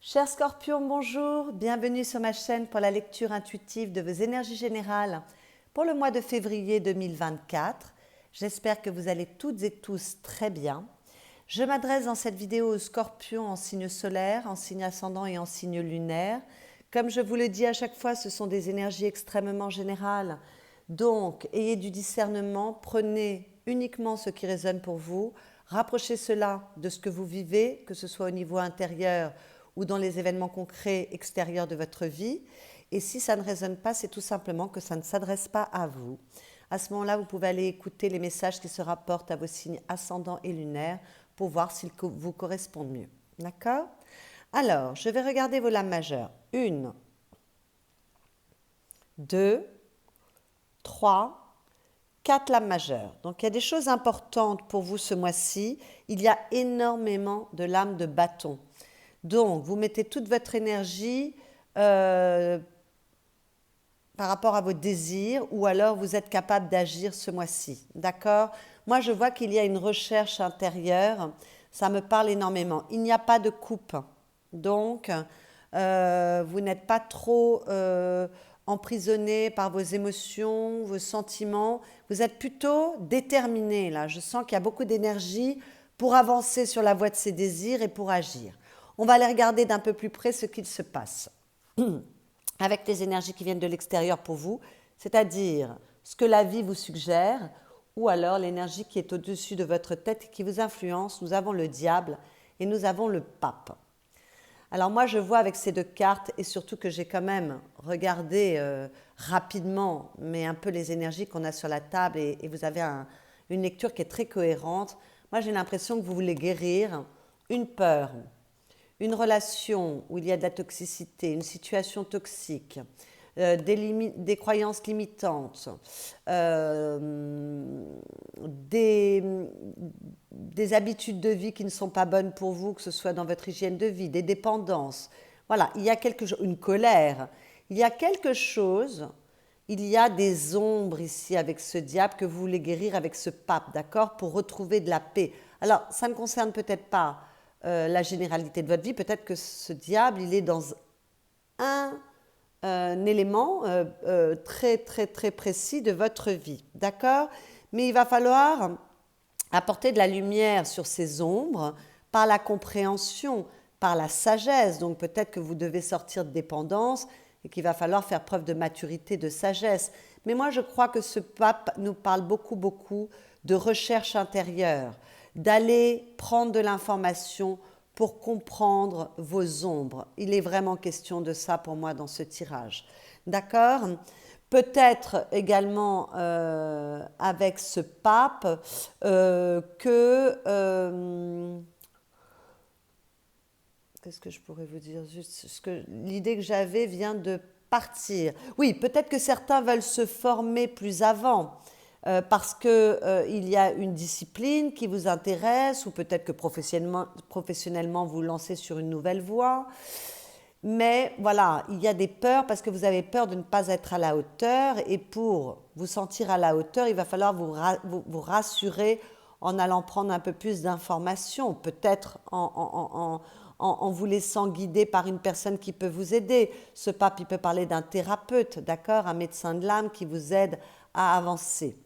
Chers scorpions, bonjour, bienvenue sur ma chaîne pour la lecture intuitive de vos énergies générales pour le mois de février 2024. J'espère que vous allez toutes et tous très bien. Je m'adresse dans cette vidéo aux scorpions en signe solaire, en signe ascendant et en signe lunaire. Comme je vous le dis à chaque fois, ce sont des énergies extrêmement générales. Donc, ayez du discernement, prenez uniquement ce qui résonne pour vous, rapprochez cela de ce que vous vivez, que ce soit au niveau intérieur ou dans les événements concrets extérieurs de votre vie. Et si ça ne résonne pas, c'est tout simplement que ça ne s'adresse pas à vous. À ce moment-là, vous pouvez aller écouter les messages qui se rapportent à vos signes ascendants et lunaires pour voir s'ils vous correspondent mieux. D'accord? Alors, je vais regarder vos lames majeures. 1, 2, 3, 4 lames majeures. Donc, il y a des choses importantes pour vous ce mois-ci. Il y a énormément de lames de bâton. Donc, vous mettez toute votre énergie par rapport à vos désirs ou alors vous êtes capable d'agir ce mois-ci. D'accord? Moi, je vois qu'il y a une recherche intérieure. Ça me parle énormément. Il n'y a pas de coupe. Donc, vous n'êtes pas trop emprisonné par vos émotions, vos sentiments. Vous êtes plutôt déterminé, là. Je sens qu'il y a beaucoup d'énergie pour avancer sur la voie de ses désirs et pour agir. On va aller regarder d'un peu plus près ce qu'il se passe avec les énergies qui viennent de l'extérieur pour vous, c'est-à-dire ce que la vie vous suggère ou alors l'énergie qui est au-dessus de votre tête et qui vous influence. Nous avons le diable et nous avons le pape. Alors moi, je vois avec ces deux cartes et surtout que j'ai quand même regardé rapidement, mais un peu les énergies qu'on a sur la table et vous avez une lecture qui est très cohérente. Moi, j'ai l'impression que vous voulez guérir une peur, une relation où il y a de la toxicité, une situation toxique, des croyances limitantes, des habitudes de vie qui ne sont pas bonnes pour vous, que ce soit dans votre hygiène de vie, des dépendances. Voilà, il y a quelque chose, une colère, il y a quelque chose, il y a des ombres ici avec ce diable que vous voulez guérir avec ce pape, d'accord, pour retrouver de la paix. Alors, ça ne concerne peut-être pas la généralité de votre vie, peut-être que ce diable, il est dans un élément très, très, très précis de votre vie, d'accord? Mais il va falloir apporter de la lumière sur ces ombres par la compréhension, par la sagesse. Donc peut-être que vous devez sortir de dépendance et qu'il va falloir faire preuve de maturité, de sagesse. Mais moi, je crois que ce pape nous parle beaucoup, beaucoup de recherche intérieure, d'aller prendre de l'information pour comprendre vos ombres. Il est vraiment question de ça pour moi dans ce tirage. D'accord ? Peut-être également avec ce pape qu'est-ce que je pourrais vous dire? Juste l'idée que j'avais vient de partir. Oui, peut-être que certains veulent se former plus avant parce qu'il y a une discipline qui vous intéresse ou peut-être que professionnellement vous lancez sur une nouvelle voie. Mais voilà, il y a des peurs parce que vous avez peur de ne pas être à la hauteur et pour vous sentir à la hauteur, il va falloir vous rassurer en allant prendre un peu plus d'informations, peut-être en vous laissant guider par une personne qui peut vous aider. Ce pape, il peut parler d'un thérapeute, d'accord, un médecin de l'âme qui vous aide à avancer.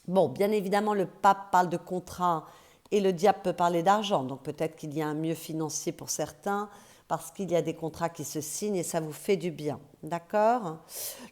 Bon, bien évidemment, le pape parle de contrat et le diable peut parler d'argent, donc peut-être qu'il y a un mieux financier pour certains, parce qu'il y a des contrats qui se signent et ça vous fait du bien, d'accord?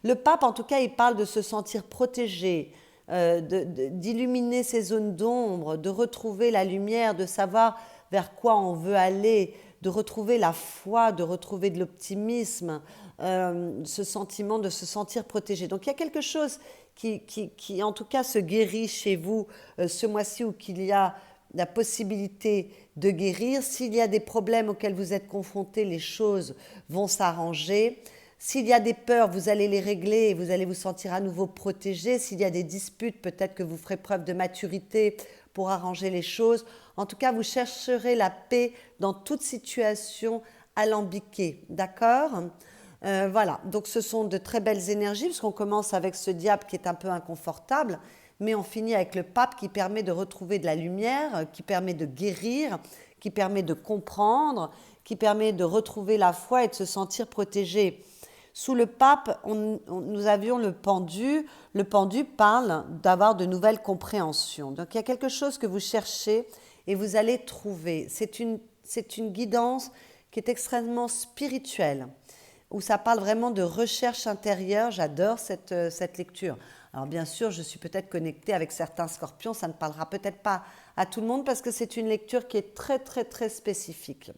Le pape, en tout cas, il parle de se sentir protégé, d'illuminer ces zones d'ombre, de retrouver la lumière, de savoir vers quoi on veut aller, de retrouver la foi, de retrouver de l'optimisme, ce sentiment de se sentir protégé. Donc il y a quelque chose qui en tout cas se guérit chez vous ce mois-ci ou qu'il y a la possibilité de guérir. S'il y a des problèmes auxquels vous êtes confrontés, les choses vont s'arranger. S'il y a des peurs, vous allez les régler et vous allez vous sentir à nouveau protégé. S'il y a des disputes, peut-être que vous ferez preuve de maturité pour arranger les choses. En tout cas, vous chercherez la paix dans toute situation alambiquée, d'accord ? Voilà, donc ce sont de très belles énergies, parce qu'on commence avec ce diable qui est un peu inconfortable, mais on finit avec le pape qui permet de retrouver de la lumière, qui permet de guérir, qui permet de comprendre, qui permet de retrouver la foi et de se sentir protégé. Sous le pape, nous avions le pendu. Le pendu parle d'avoir de nouvelles compréhensions. Donc il y a quelque chose que vous cherchez et vous allez trouver. C'est une guidance qui est extrêmement spirituelle, où ça parle vraiment de recherche intérieure. J'adore cette lecture. Alors bien sûr, je suis peut-être connectée avec certains scorpions, ça ne parlera peut-être pas à tout le monde parce que c'est une lecture qui est très très très spécifique.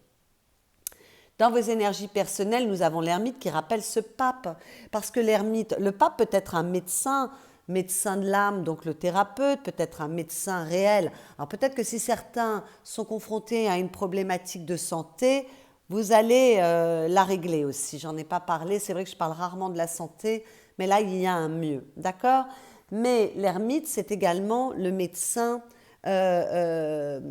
Dans vos énergies personnelles, nous avons l'ermite qui rappelle ce pape. Parce que l'ermite, le pape peut être un médecin, médecin de l'âme, donc le thérapeute, peut-être un médecin réel. Alors peut-être que si certains sont confrontés à une problématique de santé, vous allez la régler aussi. J'en ai pas parlé, c'est vrai que je parle rarement de la santé, mais là il y a un mieux, d'accord? Mais l'ermite, c'est également le médecin de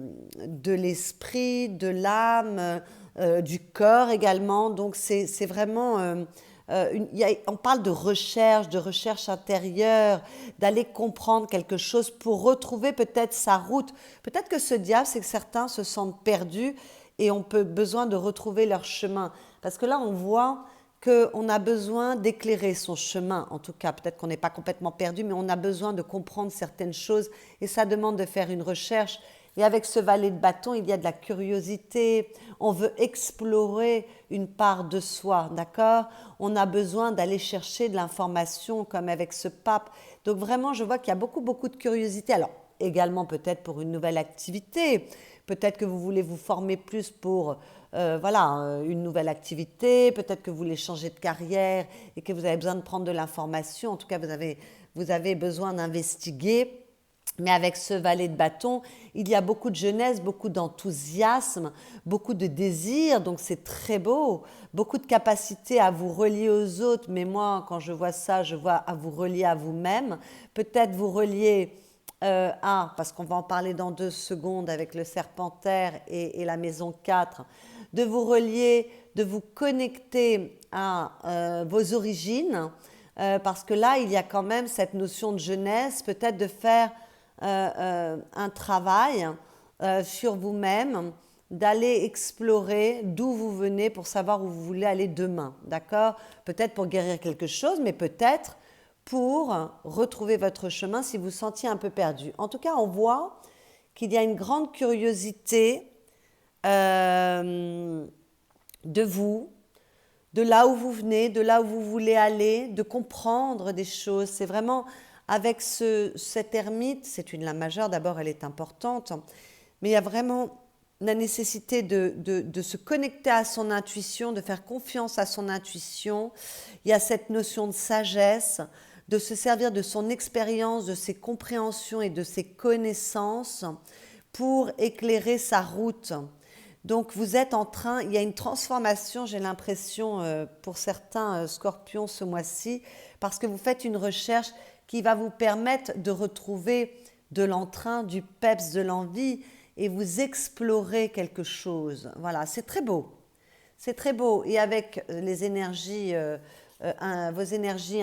l'esprit, de l'âme, du corps également. Donc c'est vraiment, on parle de recherche intérieure, d'aller comprendre quelque chose pour retrouver peut-être sa route. Peut-être que ce diable, c'est que certains se sentent perdus et ont besoin de retrouver leur chemin. Parce que là, on voit qu'on a besoin d'éclairer son chemin. En tout cas, peut-être qu'on n'est pas complètement perdu, mais on a besoin de comprendre certaines choses et ça demande de faire une recherche. Et avec ce valet de bâton, il y a de la curiosité. On veut explorer une part de soi, d'accord? On a besoin d'aller chercher de l'information comme avec ce pape. Donc vraiment, je vois qu'il y a beaucoup, beaucoup de curiosité. Alors, également peut-être pour une nouvelle activité. Peut-être que vous voulez vous former plus pour une nouvelle activité. Peut-être que vous voulez changer de carrière et que vous avez besoin de prendre de l'information. En tout cas, vous avez besoin d'investiguer. Mais avec ce valet de bâton, il y a beaucoup de jeunesse, beaucoup d'enthousiasme, beaucoup de désir, donc c'est très beau. Beaucoup de capacité à vous relier aux autres, mais moi, quand je vois ça, je vois à vous relier à vous-même. Peut-être vous relier parce qu'on va en parler dans 2 secondes avec le serpentaire et la maison 4, de vous relier, de vous connecter à vos origines, parce que là, il y a quand même cette notion de jeunesse, peut-être de faire un travail sur vous-même, d'aller explorer d'où vous venez pour savoir où vous voulez aller demain, d'accord? Peut-être pour guérir quelque chose, mais peut-être pour retrouver votre chemin si vous vous sentiez un peu perdu. En tout cas, on voit qu'il y a une grande curiosité de vous, de là où vous venez, de là où vous voulez aller, de comprendre des choses. C'est vraiment avec cette ermite, c'est une lame majeure, d'abord elle est importante, mais il y a vraiment la nécessité de se connecter à son intuition, de faire confiance à son intuition. Il y a cette notion de sagesse, de se servir de son expérience, de ses compréhensions et de ses connaissances pour éclairer sa route. Donc vous êtes en train, il y a une transformation, j'ai l'impression, pour certains scorpions ce mois-ci, parce que vous faites une recherche qui va vous permettre de retrouver de l'entrain, du peps, de l'envie, et vous explorez quelque chose. Voilà, c'est très beau. C'est très beau. Et avec les énergies, vos énergies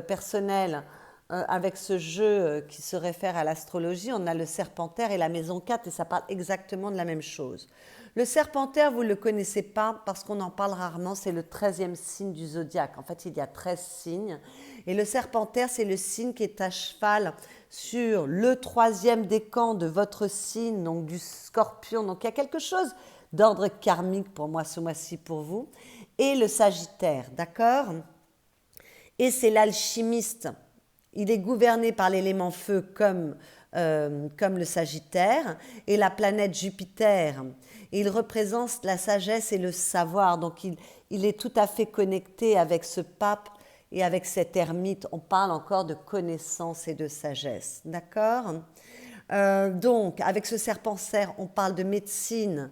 personnelles, avec ce jeu qui se réfère à l'astrologie, on a le serpentaire et la maison 4 et ça parle exactement de la même chose. Le serpentaire, vous ne le connaissez pas parce qu'on en parle rarement, c'est le 13e signe du zodiaque. En fait, il y a 13 signes. Et le serpentaire, c'est le signe qui est à cheval sur le 3e décan de votre signe, donc du scorpion. Donc il y a quelque chose d'ordre karmique pour moi ce mois-ci pour vous. Et le sagittaire, d'accord? Et c'est l'alchimiste. Il est gouverné par l'élément feu comme le Sagittaire et la planète Jupiter. Et il représente la sagesse et le savoir. Donc il est tout à fait connecté avec ce pape et avec cet ermite. On parle encore de connaissance et de sagesse. D'accord? Donc avec ce serpentaire, on parle de médecine.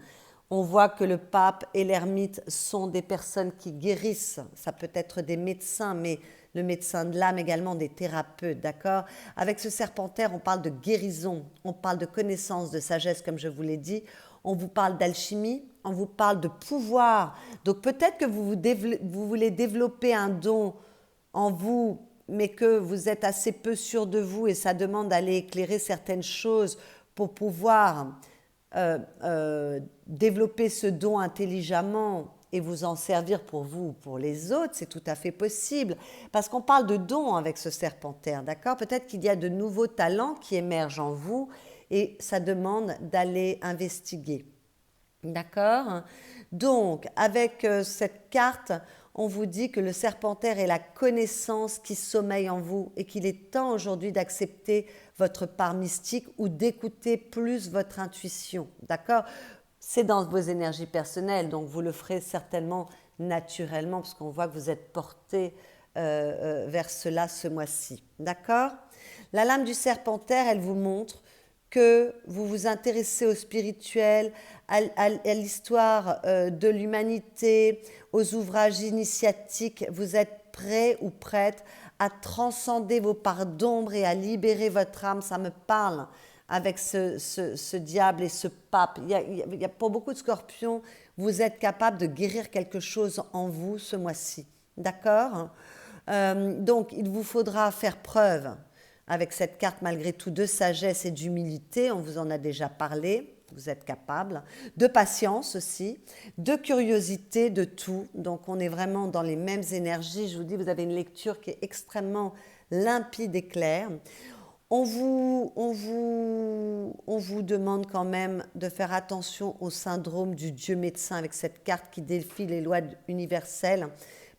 On voit que le pape et l'ermite sont des personnes qui guérissent. Ça peut être des médecins, mais le médecin de l'âme également, des thérapeutes, d'accord? Avec ce serpentaire, on parle de guérison, on parle de connaissance, de sagesse, comme je vous l'ai dit. On vous parle d'alchimie, on vous parle de pouvoir. Donc peut-être que vous voulez développer un don en vous, mais que vous êtes assez peu sûr de vous et ça demande d'aller éclairer certaines choses pour pouvoir développer ce don intelligemment et vous en servir pour vous ou pour les autres, c'est tout à fait possible. Parce qu'on parle de dons avec ce serpentaire, d'accord? Peut-être qu'il y a de nouveaux talents qui émergent en vous et ça demande d'aller investiguer. D'accord? Donc, avec cette carte, on vous dit que le serpentaire est la connaissance qui sommeille en vous et qu'il est temps aujourd'hui d'accepter votre part mystique ou d'écouter plus votre intuition. D'accord? C'est dans vos énergies personnelles, donc vous le ferez certainement naturellement parce qu'on voit que vous êtes porté vers cela ce mois-ci. D'accord? La lame du serpentaire, elle vous montre que vous vous intéressez au spirituel, à l'histoire de l'humanité, aux ouvrages initiatiques. Vous êtes prêt ou prête à transcender vos parts d'ombre et à libérer votre âme. Ça me parle avec ce diable et ce pape. Il y a pour beaucoup de scorpions, vous êtes capable de guérir quelque chose en vous ce mois-ci. D'accord? Donc, il vous faudra faire preuve avec cette carte malgré tout de sagesse et d'humilité, on vous en a déjà parlé, vous êtes capable, de patience aussi, de curiosité, de tout. Donc on est vraiment dans les mêmes énergies. Je vous dis, vous avez une lecture qui est extrêmement limpide et claire. On vous demande quand même de faire attention au syndrome du Dieu médecin avec cette carte qui défie les lois universelles,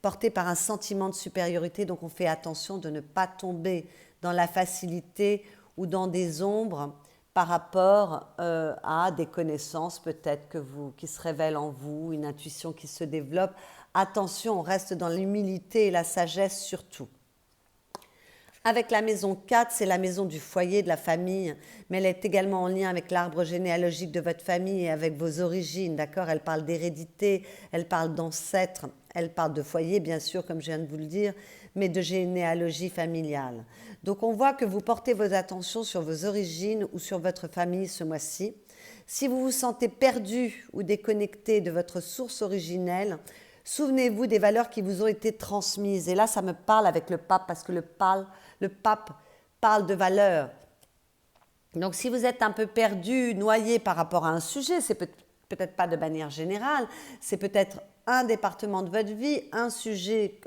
portée par un sentiment de supériorité. Donc on fait attention de ne pas tomber dans la facilité ou dans des ombres par rapport à des connaissances peut-être qui se révèlent en vous, une intuition qui se développe. Attention, on reste dans l'humilité et la sagesse surtout. Avec la maison 4, c'est la maison du foyer, de la famille, mais elle est également en lien avec l'arbre généalogique de votre famille et avec vos origines, d'accord? Elle parle d'hérédité, elle parle d'ancêtres, elle parle de foyer, bien sûr, comme je viens de vous le dire, mais de généalogie familiale. Donc on voit que vous portez vos attentions sur vos origines ou sur votre famille ce mois-ci. Si vous vous sentez perdu ou déconnecté de votre source originelle, souvenez-vous des valeurs qui vous ont été transmises. Et là, ça me parle avec le pape, parce que le pape parle de valeurs. Donc si vous êtes un peu perdu, noyé par rapport à un sujet, c'est peut-être pas de manière générale, c'est peut-être un département de votre vie, un sujet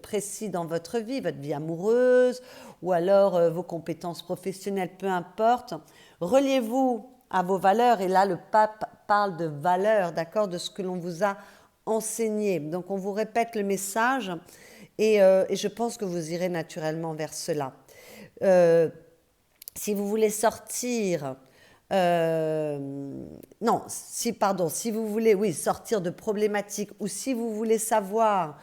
précis dans votre vie amoureuse, ou alors vos compétences professionnelles, peu importe. Reliez-vous à vos valeurs, et là le pape parle de valeurs, d'accord, de ce que l'on vous a enseigné. Donc on vous répète le message, et je pense que vous irez naturellement vers cela. Si vous voulez sortir... si vous voulez, sortir de problématiques, ou si vous voulez savoir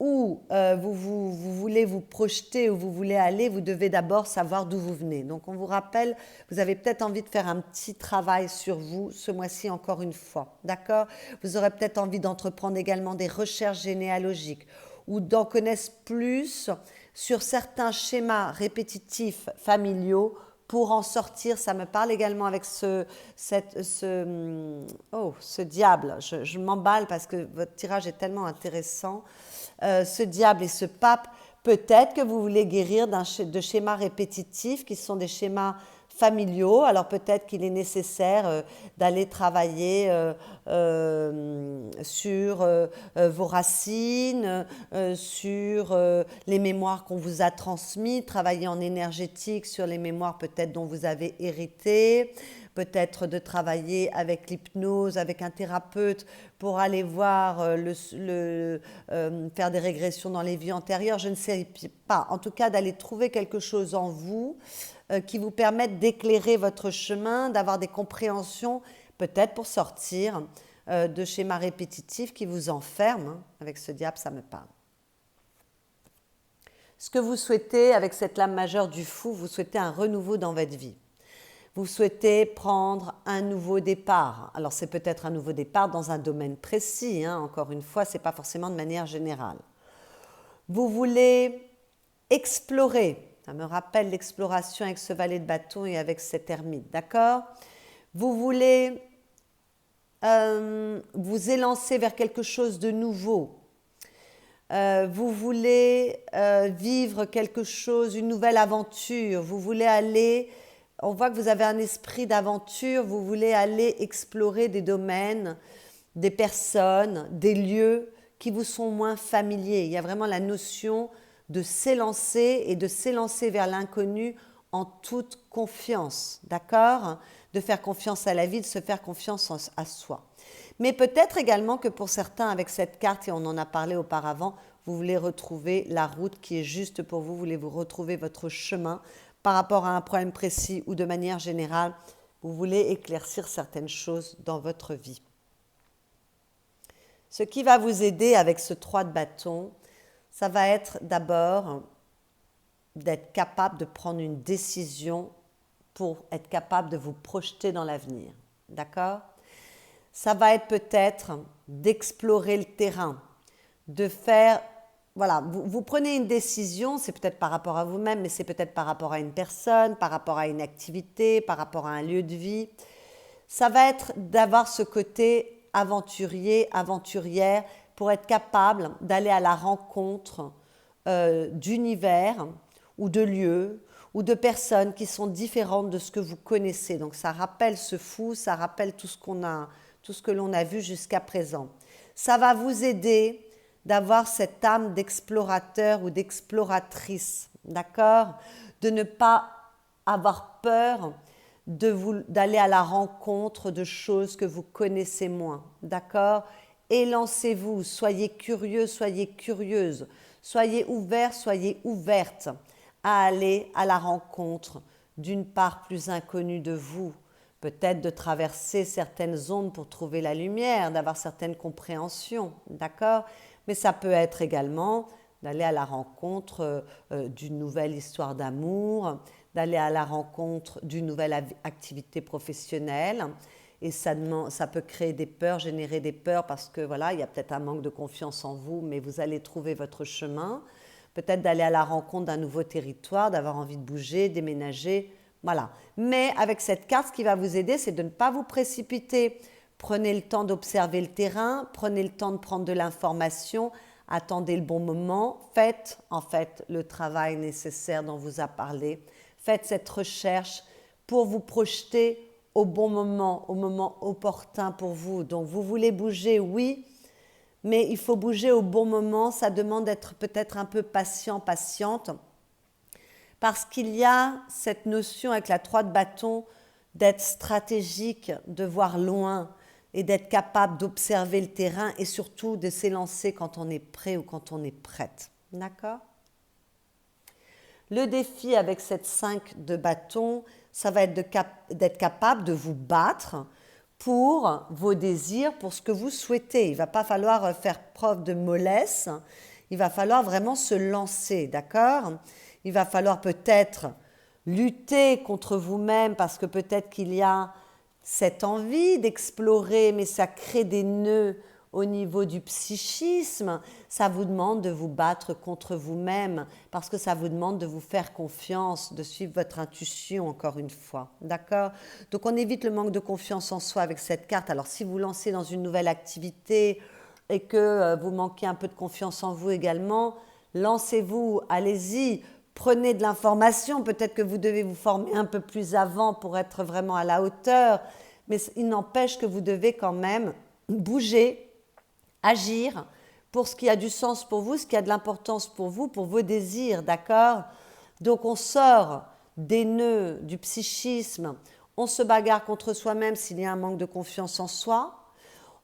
où vous voulez vous projeter, où vous voulez aller, vous devez d'abord savoir d'où vous venez. Donc on vous rappelle, vous avez peut-être envie de faire un petit travail sur vous ce mois-ci encore une fois, d'accord? Vous aurez peut-être envie d'entreprendre également des recherches généalogiques ou d'en connaître plus sur certains schémas répétitifs familiaux. Pour en sortir, ça me parle également avec ce diable. Je m'emballe parce que votre tirage est tellement intéressant. Ce diable et ce pape, peut-être que vous voulez guérir de schémas répétitifs qui sont des schémas familiaux. Alors peut-être qu'il est nécessaire d'aller travailler sur vos racines, sur les mémoires qu'on vous a transmises, travailler en énergétique sur les mémoires peut-être dont vous avez hérité, peut-être de travailler avec l'hypnose, avec un thérapeute pour aller voir, faire des régressions dans les vies antérieures, je ne sais pas. En tout cas, d'aller trouver quelque chose en vous qui vous permette d'éclairer votre chemin, d'avoir des compréhensions, peut-être pour sortir de schémas répétitifs qui vous enferment. Avec ce diable, ça me parle. Ce que vous souhaitez avec cette lame majeure du fou, vous souhaitez un renouveau dans votre vie. Vous souhaitez prendre un nouveau départ. Alors c'est peut-être un nouveau départ dans un domaine précis, encore une fois, ce n'est pas forcément de manière générale. Vous voulez explorer. Ça me rappelle l'exploration avec ce valet de bâton et avec cet ermite, d'accord? Vous voulez vous élancer vers quelque chose de nouveau. Vous voulez vivre quelque chose, une nouvelle aventure. Vous voulez aller On voit que vous avez un esprit d'aventure, vous voulez aller explorer des domaines, des personnes, des lieux qui vous sont moins familiers. Il y a vraiment la notion de s'élancer et de s'élancer vers l'inconnu en toute confiance, d'accord? De faire confiance à la vie, de se faire confiance à soi. Mais peut-être également que pour certains, avec cette carte, et on en a parlé auparavant, vous voulez retrouver la route qui est juste pour vous, voulez-vous retrouver votre chemin par rapport à un problème précis ou de manière générale, vous voulez éclaircir certaines choses dans votre vie. Ce qui va vous aider avec ce 3 de bâton, ça va être d'abord d'être capable de prendre une décision pour être capable de vous projeter dans l'avenir. D'accord? Ça va être peut-être d'explorer le terrain, de faire... Voilà, vous prenez une décision, c'est peut-être par rapport à vous-même, mais c'est peut-être par rapport à une personne, par rapport à une activité, par rapport à un lieu de vie. Ça va être d'avoir ce côté aventurier, aventurière, pour être capable d'aller à la rencontre d'univers ou de lieux ou de personnes qui sont différentes de ce que vous connaissez. Donc ça rappelle ce fou, ça rappelle tout ce que l'on a vu jusqu'à présent. Ça va vous aider d'avoir cette âme d'explorateur ou d'exploratrice, d'accord? De ne pas avoir peur d'aller à la rencontre de choses que vous connaissez moins, d'accord? Élancez-vous, soyez curieux, soyez curieuse, soyez ouvert, soyez ouverte à aller à la rencontre d'une part plus inconnue de vous, peut-être de traverser certaines zones pour trouver la lumière, d'avoir certaines compréhensions, d'accord? Mais ça peut être également d'aller à la rencontre d'une nouvelle histoire d'amour, d'aller à la rencontre d'une nouvelle activité professionnelle. Et ça peut créer des peurs, générer des peurs parce que voilà, il y a peut-être un manque de confiance en vous, mais vous allez trouver votre chemin. Peut-être d'aller à la rencontre d'un nouveau territoire, d'avoir envie de bouger, déménager, voilà. Mais avec cette carte, ce qui va vous aider, c'est de ne pas vous précipiter. Prenez le temps d'observer le terrain, prenez le temps de prendre de l'information, attendez le bon moment, faites en fait le travail nécessaire dont vous a parlé, faites cette recherche pour vous projeter au bon moment, au moment opportun pour vous. Donc vous voulez bouger, oui, mais il faut bouger au bon moment, ça demande d'être peut-être un peu patient, patiente, parce qu'il y a cette notion avec la 3 de bâton d'être stratégique, de voir loin et d'être capable d'observer le terrain et surtout de s'élancer quand on est prêt ou quand on est prête. D'accord? Le défi avec cette 5 de bâton, ça va être d'être capable de vous battre pour vos désirs, pour ce que vous souhaitez. Il ne va pas falloir faire preuve de mollesse, il va falloir vraiment se lancer, d'accord? Il va falloir peut-être lutter contre vous-même parce que peut-être qu'il y a cette envie d'explorer, mais ça crée des nœuds au niveau du psychisme. Ça vous demande de vous battre contre vous-même parce que ça vous demande de vous faire confiance, de suivre votre intuition encore une fois. D'accord? Donc on évite le manque de confiance en soi avec cette carte. Alors si vous lancez dans une nouvelle activité et que vous manquez un peu de confiance en vous également, lancez-vous, allez-y. Prenez de l'information, peut-être que vous devez vous former un peu plus avant pour être vraiment à la hauteur, mais il n'empêche que vous devez quand même bouger, agir pour ce qui a du sens pour vous, ce qui a de l'importance pour vous, pour vos désirs, d'accord? Donc on sort des nœuds du psychisme, on se bagarre contre soi-même s'il y a un manque de confiance en soi,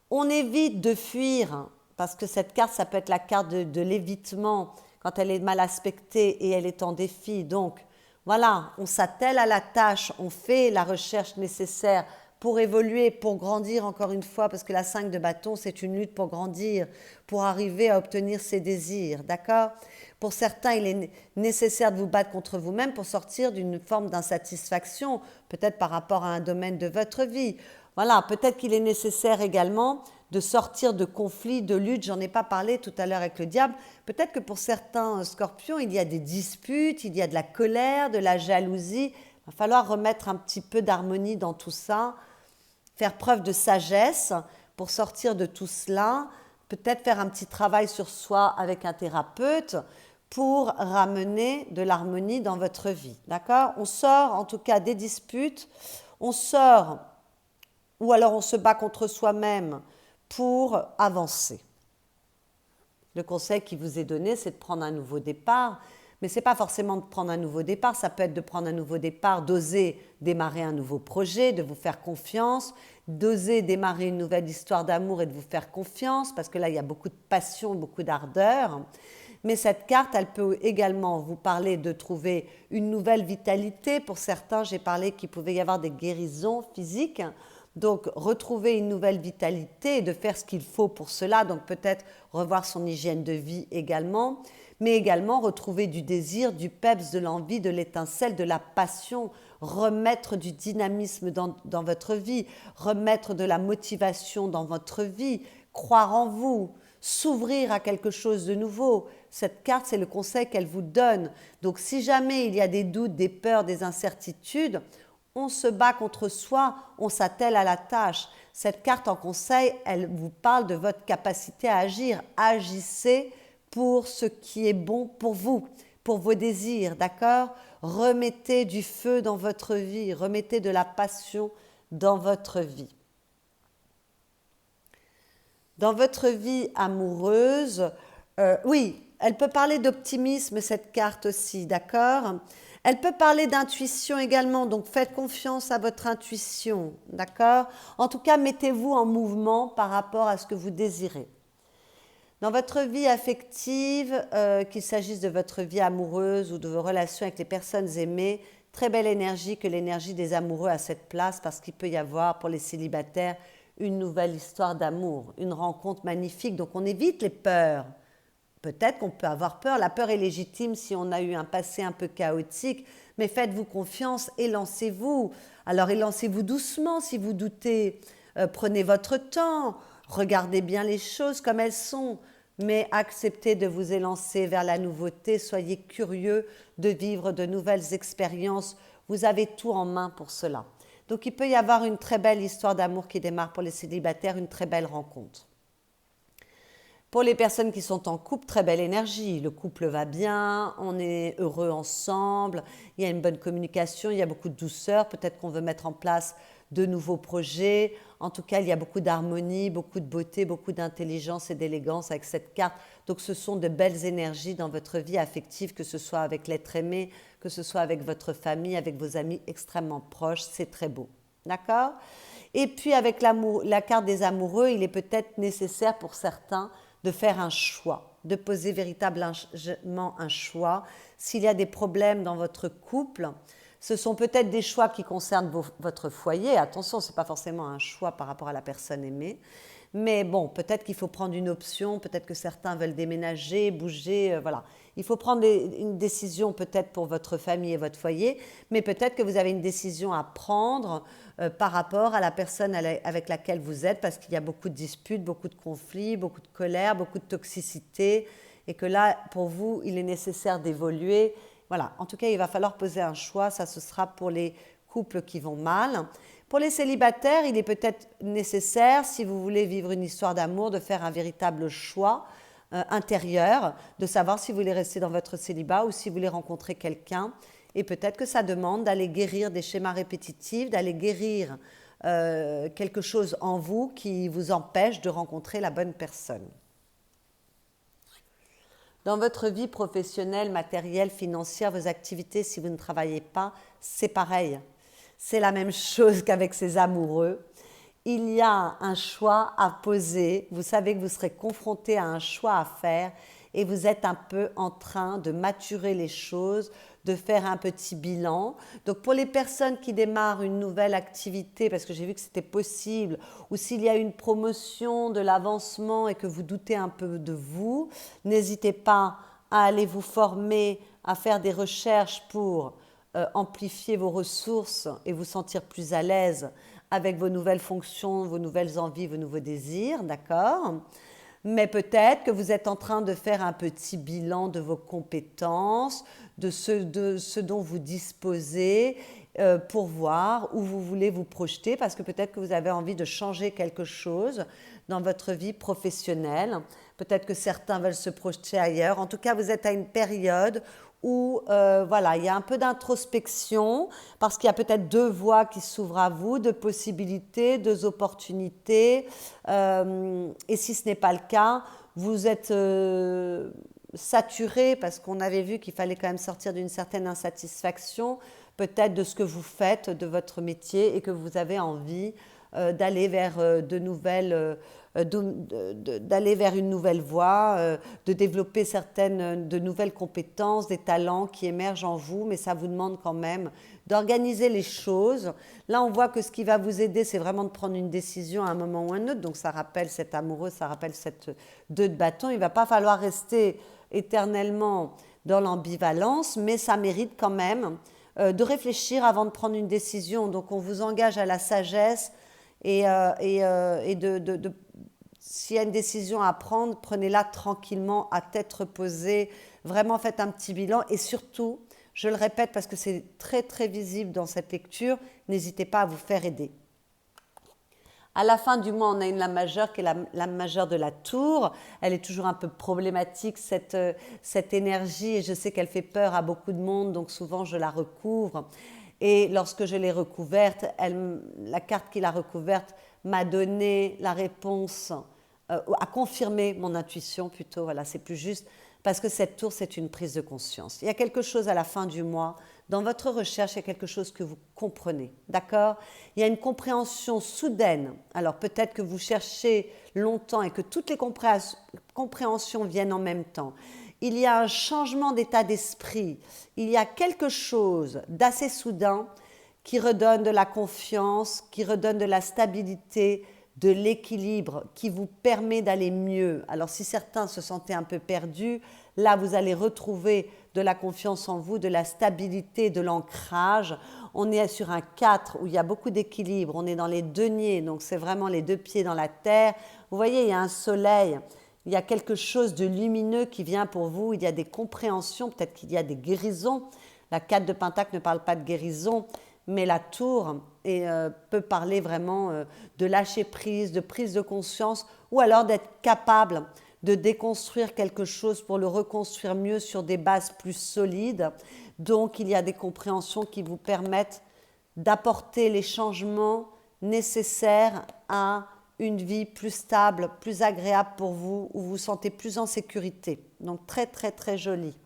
on évite de fuir, parce que cette carte, ça peut être la carte de l'évitement, quand elle est mal aspectée et elle est en défi. Donc, voilà, on s'attelle à la tâche, on fait la recherche nécessaire pour évoluer, pour grandir encore une fois, parce que la 5 de bâton, c'est une lutte pour grandir, pour arriver à obtenir ses désirs, d'accord? Pour certains, il est nécessaire de vous battre contre vous-même pour sortir d'une forme d'insatisfaction, peut-être par rapport à un domaine de votre vie. Voilà, peut-être qu'il est nécessaire également de sortir de conflits, de luttes. J'en ai pas parlé tout à l'heure avec le diable. Peut-être que pour certains scorpions, il y a des disputes, il y a de la colère, de la jalousie. Il va falloir remettre un petit peu d'harmonie dans tout ça, faire preuve de sagesse pour sortir de tout cela, peut-être faire un petit travail sur soi avec un thérapeute pour ramener de l'harmonie dans votre vie. D'accord? On sort en tout cas des disputes, on sort ou alors on se bat contre soi-même pour avancer. Le conseil qui vous est donné, c'est de prendre un nouveau départ, mais ce n'est pas forcément de prendre un nouveau départ, ça peut être de prendre un nouveau départ, d'oser démarrer un nouveau projet, de vous faire confiance, d'oser démarrer une nouvelle histoire d'amour et de vous faire confiance, parce que là, il y a beaucoup de passion, beaucoup d'ardeur. Mais cette carte, elle peut également vous parler de trouver une nouvelle vitalité. Pour certains, j'ai parlé qu'il pouvait y avoir des guérisons physiques. Donc, retrouver une nouvelle vitalité et de faire ce qu'il faut pour cela. Donc, peut-être revoir son hygiène de vie également. Mais également retrouver du désir, du peps, de l'envie, de l'étincelle, de la passion. Remettre du dynamisme dans votre vie. Remettre de la motivation dans votre vie. Croire en vous. S'ouvrir à quelque chose de nouveau. Cette carte, c'est le conseil qu'elle vous donne. Donc, si jamais il y a des doutes, des peurs, des incertitudes, on se bat contre soi, on s'attelle à la tâche. Cette carte en conseil, elle vous parle de votre capacité à agir. Agissez pour ce qui est bon pour vous, pour vos désirs, d'accord? Remettez du feu dans votre vie, remettez de la passion dans votre vie. Dans votre vie amoureuse, oui, elle peut parler d'optimisme, cette carte aussi, d'accord? Elle peut parler d'intuition également, donc faites confiance à votre intuition, d'accord? En tout cas, mettez-vous en mouvement par rapport à ce que vous désirez. Dans votre vie affective, qu'il s'agisse de votre vie amoureuse ou de vos relations avec les personnes aimées, très belle énergie que l'énergie des amoureux à cette place, parce qu'il peut y avoir pour les célibataires une nouvelle histoire d'amour, une rencontre magnifique. Donc on évite les peurs. Peut-être qu'on peut avoir peur. La peur est légitime si on a eu un passé un peu chaotique, mais faites-vous confiance et lancez-vous. Alors lancez-vous doucement si vous doutez. Prenez votre temps, regardez bien les choses comme elles sont, mais acceptez de vous élancer vers la nouveauté. Soyez curieux de vivre de nouvelles expériences. Vous avez tout en main pour cela. Donc il peut y avoir une très belle histoire d'amour qui démarre pour les célibataires, une très belle rencontre. Pour les personnes qui sont en couple, très belle énergie. Le couple va bien, on est heureux ensemble, il y a une bonne communication, il y a beaucoup de douceur. Peut-être qu'on veut mettre en place de nouveaux projets. En tout cas, il y a beaucoup d'harmonie, beaucoup de beauté, beaucoup d'intelligence et d'élégance avec cette carte. Donc ce sont de belles énergies dans votre vie affective, que ce soit avec l'être aimé, que ce soit avec votre famille, avec vos amis extrêmement proches. C'est très beau. D'accord? Et puis avec la carte des amoureux, il est peut-être nécessaire pour certains de faire un choix, de poser véritablement un choix. S'il y a des problèmes dans votre couple, ce sont peut-être des choix qui concernent votre foyer. Attention, ce n'est pas forcément un choix par rapport à la personne aimée. Mais bon, peut-être qu'il faut prendre une option, peut-être que certains veulent déménager, bouger, voilà. Il faut prendre une décision peut-être pour votre famille et votre foyer, mais peut-être que vous avez une décision à prendre par rapport à la personne avec laquelle vous êtes, parce qu'il y a beaucoup de disputes, beaucoup de conflits, beaucoup de colère, beaucoup de toxicité, et que là, pour vous, il est nécessaire d'évoluer. Voilà, en tout cas, il va falloir poser un choix, ça ce sera pour les couples qui vont mal. Pour les célibataires, il est peut-être nécessaire, si vous voulez vivre une histoire d'amour, de faire un véritable choix intérieur, de savoir si vous voulez rester dans votre célibat ou si vous voulez rencontrer quelqu'un. Et peut-être que ça demande d'aller guérir des schémas répétitifs, d'aller guérir quelque chose en vous qui vous empêche de rencontrer la bonne personne. Dans votre vie professionnelle, matérielle, financière, vos activités, si vous ne travaillez pas, c'est pareil. C'est la même chose qu'avec ces amoureux. Il y a un choix à poser. Vous savez que vous serez confronté à un choix à faire et vous êtes un peu en train de maturer les choses, de faire un petit bilan. Donc pour les personnes qui démarrent une nouvelle activité, parce que j'ai vu que c'était possible, ou s'il y a une promotion, de l'avancement et que vous doutez un peu de vous, n'hésitez pas à aller vous former, à faire des recherches pour amplifier vos ressources et vous sentir plus à l'aise avec vos nouvelles fonctions, vos nouvelles envies, vos nouveaux désirs, d'accord? Mais peut-être que vous êtes en train de faire un petit bilan de vos compétences, de ce dont vous disposez pour voir où vous voulez vous projeter, parce que peut-être que vous avez envie de changer quelque chose dans votre vie professionnelle, Peut-être que certains veulent se projeter ailleurs. En tout cas, vous êtes à une période où voilà, il y a un peu d'introspection parce qu'il y a peut-être deux voies qui s'ouvrent à vous, deux possibilités, deux opportunités. Et si ce n'est pas le cas, vous êtes saturé parce qu'on avait vu qu'il fallait quand même sortir d'une certaine insatisfaction, peut-être de ce que vous faites, de votre métier et que vous avez envie d'aller vers d'aller vers une nouvelle voie, de développer de nouvelles compétences, des talents qui émergent en vous, mais ça vous demande quand même d'organiser les choses. Là, on voit que ce qui va vous aider, c'est vraiment de prendre une décision à un moment ou à un autre. Donc, ça rappelle cet amoureux, ça rappelle cette deux de bâton. Il ne va pas falloir rester éternellement dans l'ambivalence, mais ça mérite quand même de réfléchir avant de prendre une décision. Donc, on vous engage à la sagesse et s'il y a une décision à prendre, prenez-la tranquillement, à tête reposée. Vraiment, faites un petit bilan et surtout, je le répète parce que c'est très très visible dans cette lecture, n'hésitez pas à vous faire aider. À la fin du mois, on a une lame majeure qui est la majeure de la tour. Elle est toujours un peu problématique, cette énergie, et je sais qu'elle fait peur à beaucoup de monde, donc souvent je la recouvre. Et lorsque je l'ai recouverte, la carte qui l'a recouverte m'a donné la réponse, a confirmé mon intuition plutôt, voilà, c'est plus juste, parce que cette tour, c'est une prise de conscience. Il y a quelque chose à la fin du mois, dans votre recherche, il y a quelque chose que vous comprenez, d'accord? Il y a une compréhension soudaine. Alors peut-être que vous cherchez longtemps et que toutes les compréhensions viennent en même temps. Il y a un changement d'état d'esprit. Il y a quelque chose d'assez soudain qui redonne de la confiance, qui redonne de la stabilité, de l'équilibre, qui vous permet d'aller mieux. Alors si certains se sentaient un peu perdus, là vous allez retrouver de la confiance en vous, de la stabilité, de l'ancrage. On est sur un 4 où il y a beaucoup d'équilibre, on est dans les deniers, donc c'est vraiment les deux pieds dans la terre. Vous voyez, il y a un soleil, il y a quelque chose de lumineux qui vient pour vous, il y a des compréhensions, peut-être qu'il y a des guérisons. La 4 de Pentacle ne parle pas de guérison, mais la tour peut parler vraiment de lâcher prise, de prise de conscience, ou alors d'être capable de déconstruire quelque chose pour le reconstruire mieux sur des bases plus solides. Donc, il y a des compréhensions qui vous permettent d'apporter les changements nécessaires à une vie plus stable, plus agréable pour vous, où vous vous sentez plus en sécurité. Donc, très, très, très joli.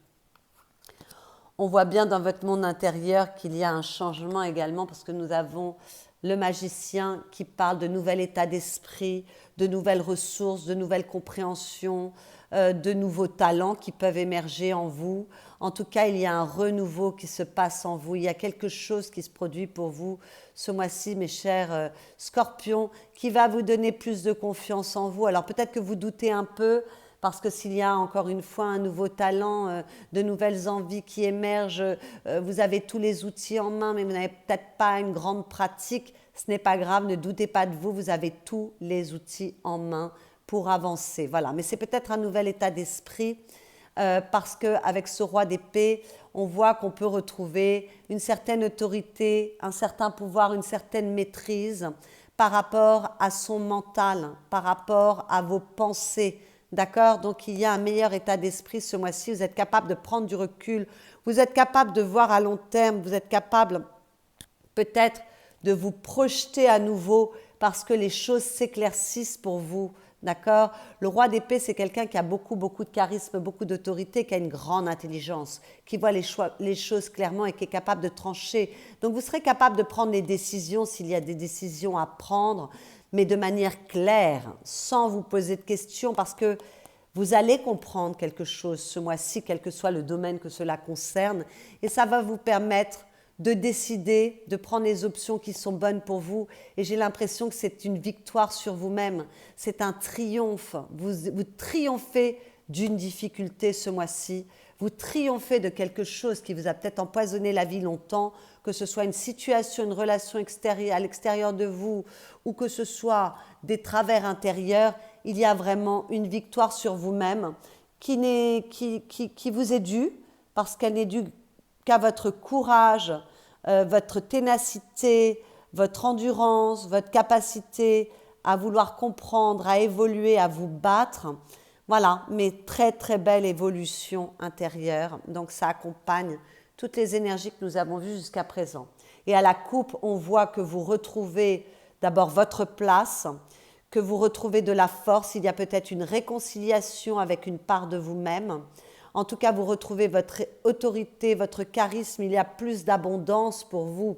On voit bien dans votre monde intérieur qu'il y a un changement également parce que nous avons le magicien qui parle de nouvel état d'esprit, de nouvelles ressources, de nouvelles compréhensions, de nouveaux talents qui peuvent émerger en vous. En tout cas, il y a un renouveau qui se passe en vous. Il y a quelque chose qui se produit pour vous ce mois-ci, mes chers scorpions, qui va vous donner plus de confiance en vous. Alors peut-être que vous doutez un peu, parce que s'il y a encore une fois un nouveau talent, de nouvelles envies qui émergent, vous avez tous les outils en main, mais vous n'avez peut-être pas une grande pratique, ce n'est pas grave, ne doutez pas de vous, vous avez tous les outils en main pour avancer. Voilà, mais c'est peut-être un nouvel état d'esprit, parce qu'avec ce roi d'épée, on voit qu'on peut retrouver une certaine autorité, un certain pouvoir, une certaine maîtrise par rapport à son mental, par rapport à vos pensées. D'accord? Donc, il y a un meilleur état d'esprit ce mois-ci. Vous êtes capable de prendre du recul. Vous êtes capable de voir à long terme. Vous êtes capable peut-être de vous projeter à nouveau parce que les choses s'éclaircissent pour vous. D'accord? Le roi d'épée, c'est quelqu'un qui a beaucoup, beaucoup de charisme, beaucoup d'autorité, qui a une grande intelligence, qui voit les choses clairement et qui est capable de trancher. Donc, vous serez capable de prendre les décisions s'il y a des décisions à prendre, mais de manière claire, sans vous poser de questions, parce que vous allez comprendre quelque chose ce mois-ci, quel que soit le domaine que cela concerne, et ça va vous permettre de décider, de prendre les options qui sont bonnes pour vous. Et j'ai l'impression que c'est une victoire sur vous-même, c'est un triomphe. Vous triomphez d'une difficulté ce mois-ci, vous triomphez de quelque chose qui vous a peut-être empoisonné la vie longtemps, que ce soit une situation, une relation extérieure, à l'extérieur de vous, ou que ce soit des travers intérieurs, il y a vraiment une victoire sur vous-même qui vous est due, parce qu'elle n'est due qu'à votre courage, votre ténacité, votre endurance, votre capacité à vouloir comprendre, à évoluer, à vous battre. Voilà, mais très très belle évolution intérieure. Donc ça accompagne toutes les énergies que nous avons vues jusqu'à présent. Et à la coupe, on voit que vous retrouvez d'abord votre place, que vous retrouvez de la force. Il y a peut-être une réconciliation avec une part de vous-même. En tout cas, vous retrouvez votre autorité, votre charisme. Il y a plus d'abondance pour vous.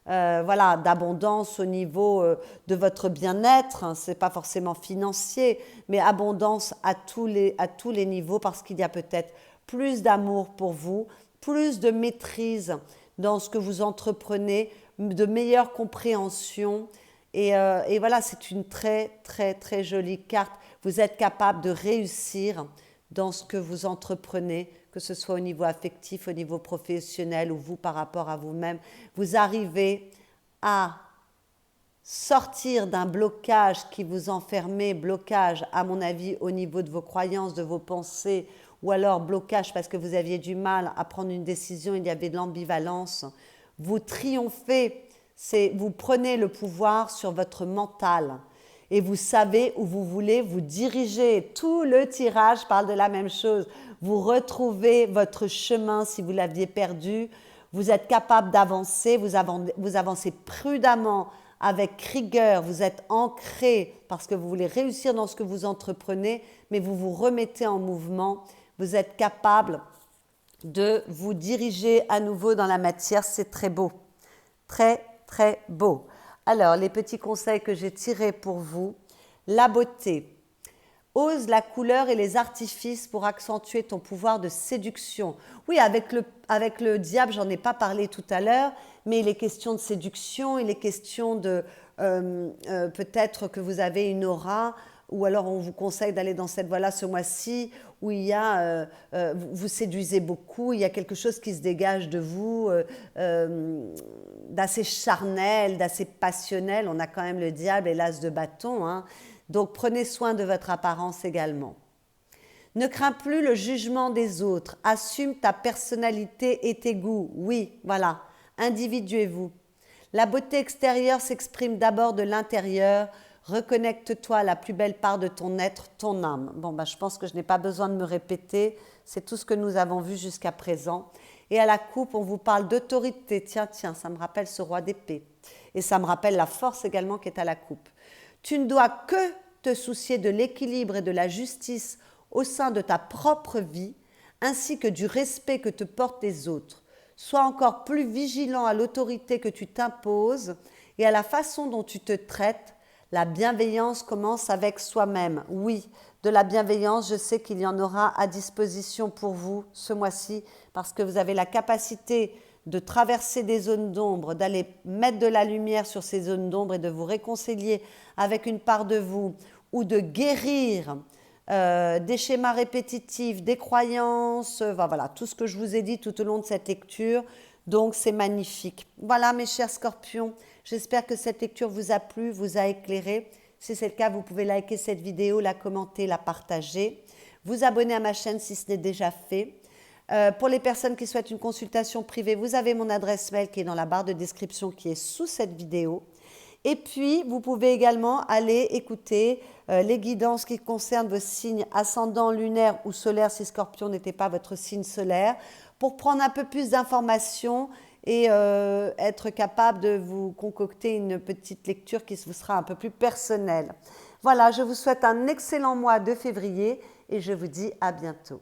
Voilà, d'abondance au niveau de votre bien-être, hein, ce n'est pas forcément financier, mais abondance à tous les niveaux parce qu'il y a peut-être plus d'amour pour vous, plus de maîtrise dans ce que vous entreprenez, de meilleure compréhension. Et voilà, c'est une très, très, très jolie carte. Vous êtes capable de réussir dans ce que vous entreprenez, que ce soit au niveau affectif, au niveau professionnel ou vous par rapport à vous-même. Vous arrivez à sortir d'un blocage qui vous enfermait, blocage à mon avis au niveau de vos croyances, de vos pensées, ou alors blocage parce que vous aviez du mal à prendre une décision, il y avait de l'ambivalence. Vous triomphez, vous prenez le pouvoir sur votre mental et vous savez où vous voulez vous diriger. Tout le tirage parle de la même chose. Vous retrouvez votre chemin si vous l'aviez perdu. Vous êtes capable d'avancer, vous avancez prudemment, avec rigueur, vous êtes ancré parce que vous voulez réussir dans ce que vous entreprenez, mais vous vous remettez en mouvement. Vous êtes capable de vous diriger à nouveau dans la matière. C'est très beau, très, très beau. Alors, les petits conseils que j'ai tirés pour vous. La beauté. Ose la couleur et les artifices pour accentuer ton pouvoir de séduction. Oui, avec le diable, j'en ai pas parlé tout à l'heure, mais il est question de séduction, il est question de peut-être que vous avez une aura, ou alors on vous conseille d'aller dans cette voie-là ce mois-ci, où il y a, vous séduisez beaucoup, il y a quelque chose qui se dégage de vous, d'assez charnel, d'assez passionnel. On a quand même le diable et l'as de bâton, hein. Donc prenez soin de votre apparence également. Ne crains plus le jugement des autres. Assume ta personnalité et tes goûts. Oui, voilà, individuez-vous. La beauté extérieure s'exprime d'abord de l'intérieur. Reconnecte-toi à la plus belle part de ton être, ton âme. Bon, je pense que je n'ai pas besoin de me répéter. C'est tout ce que nous avons vu jusqu'à présent. Et à la coupe, on vous parle d'autorité. Tiens, ça me rappelle ce roi d'épée. Et ça me rappelle la force également qui est à la coupe. Tu ne dois que te soucier de l'équilibre et de la justice au sein de ta propre vie, ainsi que du respect que te portent les autres. Sois encore plus vigilant à l'autorité que tu t'imposes et à la façon dont tu te traites. La bienveillance commence avec soi-même. Oui, de la bienveillance, je sais qu'il y en aura à disposition pour vous ce mois-ci, parce que vous avez la capacité de traverser des zones d'ombre, d'aller mettre de la lumière sur ces zones d'ombre et de vous réconcilier avec une part de vous, ou de guérir des schémas répétitifs, des croyances, voilà, tout ce que je vous ai dit tout au long de cette lecture. Donc c'est magnifique. Voilà mes chers scorpions, j'espère que cette lecture vous a plu, vous a éclairé. Si c'est le cas, vous pouvez liker cette vidéo, la commenter, la partager, vous abonner à ma chaîne si ce n'est déjà fait. Pour les personnes qui souhaitent une consultation privée, vous avez mon adresse mail qui est dans la barre de description qui est sous cette vidéo. Et puis, vous pouvez également aller écouter les guidances qui concernent vos signes ascendants, lunaires ou solaires si Scorpion n'était pas votre signe solaire, pour prendre un peu plus d'informations et être capable de vous concocter une petite lecture qui vous sera un peu plus personnelle. Voilà, je vous souhaite un excellent mois de février et je vous dis à bientôt.